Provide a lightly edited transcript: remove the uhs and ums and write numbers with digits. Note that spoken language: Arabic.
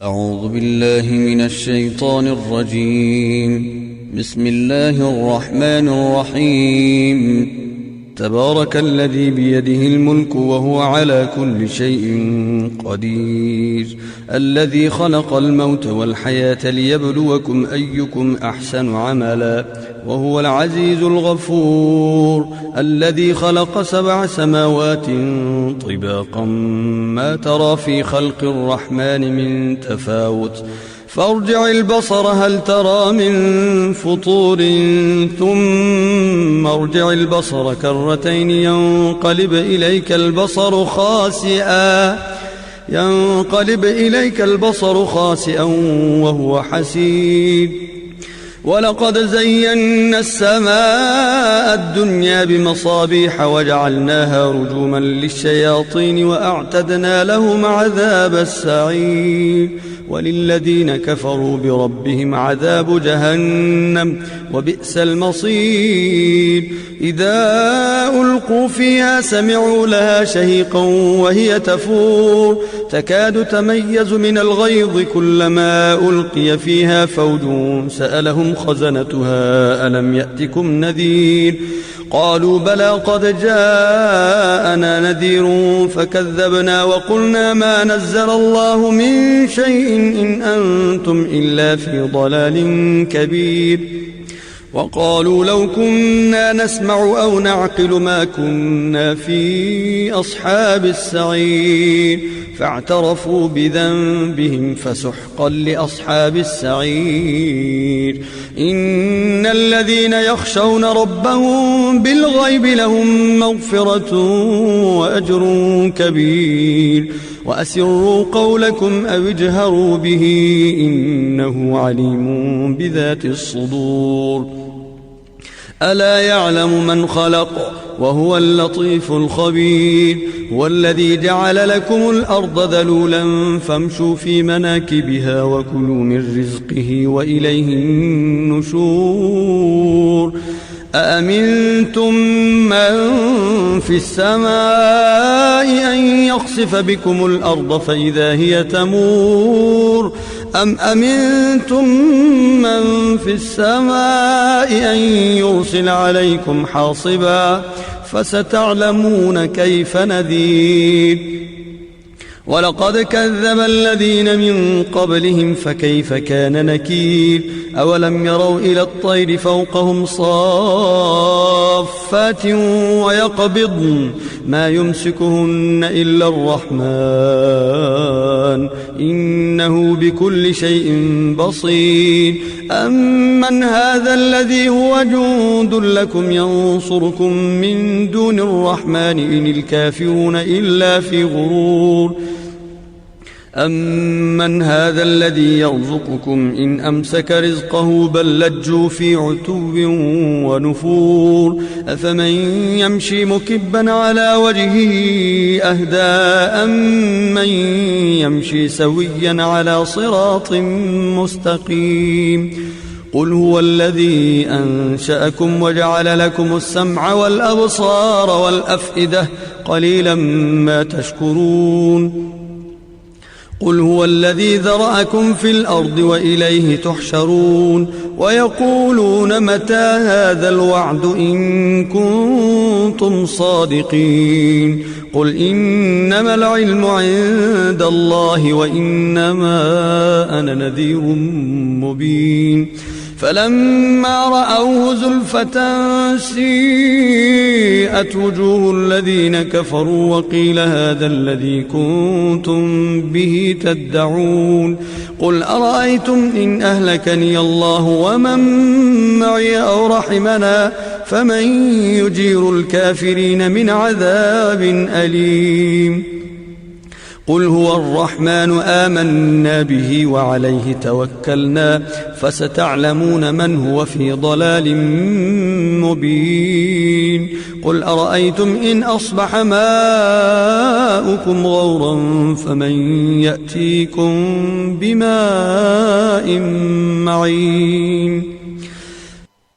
أعوذ بالله من الشيطان الرجيم. بسم الله الرحمن الرحيم. تبارك الذي بيده الملك وهو على كل شيء قدير، الذي خلق الموت والحياة ليبلوكم أيكم أحسن عملا، وهو العزيز الغفور، الذي خلق 7 سماوات طباقا ما ترى في خلق الرحمن من تفاوت، فارجع البصر هل ترى من فطور، ثم ارجع البصر كرتين ينقلب إليك البصر خاسئا وهو حسير. ولقد زينا السماء الدنيا بمصابيح وجعلناها رجوما للشياطين وأعتدنا لهم عذاب السعير. وللذين كفروا بربهم عذاب جهنم وبئس المصير. إذا ألقوا فيها سمعوا لها شهيقا وهي تفور، تكاد تميز من الغيظ كلما ألقي فيها فوج سألهم خزنتها ألم يأتكم نذير، قالوا بلى قد جاءنا نذير فكذبنا وقلنا ما نزل الله من شيء إن أنتم إلا في ضلال كبير. وقالوا لو كنا نسمع أو نعقل ما كنا في أصحاب السعير، فاعترفوا بذنبهم فسحقا لأصحاب السعير. إن الذين يخشون ربهم بالغيب لهم مغفرة وأجر كبير. وأسروا قولكم أو اجهروا به إنه عليم بذات الصدور. ألا يعلم من خلق وهو اللطيف الخبير. والذي جعل لكم الأرض ذلولا فامشوا في مناكبها وكلوا من رزقه وإليه النشور. أأمنتم من في السماء أن يخسف بكم الأرض فإذا هي تمور، أم أمنتم من في السماء أن يرسل عليكم حاصبا، فستعلمون كيف نذير. ولقد كذب الذين من قبلهم فكيف كان نكير. أولم يروا إلى الطير فوقهم صافات ويقبضن ما يمسكهن إلا الرحمن إنه بكل شيء بصير. أمن هذا الذي هو جند لكم ينصركم من دون الرحمن إن الكافرون إلا في غرور. أمن هذا الذي يرزقكم إن أمسك رزقه بل لجوا في عتو ونفور. أفمن يمشي مكبا على وجهه أهدى أمن يمشي سويا على صراط مستقيم. قل هو الذي أنشأكم وجعل لكم السمع والأبصار والأفئدة قليلا ما تشكرون. قل هو الذي ذرأكم في الأرض وإليه تحشرون. ويقولون متى هذا الوعد إن كنتم صادقين. قل إنما العلم عند الله وإنما أنا نذير مبين. فلما رأوه زلفة سيئت وجوه الذين كفروا وقيل هذا الذي كنتم به تدعون. قل أرأيتم إن أهلكني الله ومن معي أو رحمنا فمن يجير الكافرين من عذاب أليم. قل هو الرحمن آمنا به وعليه توكلنا فستعلمون من هو في ضلال مبين. قل أرأيتم إن أصبح ماؤكم غورا فمن يأتيكم بماء معين.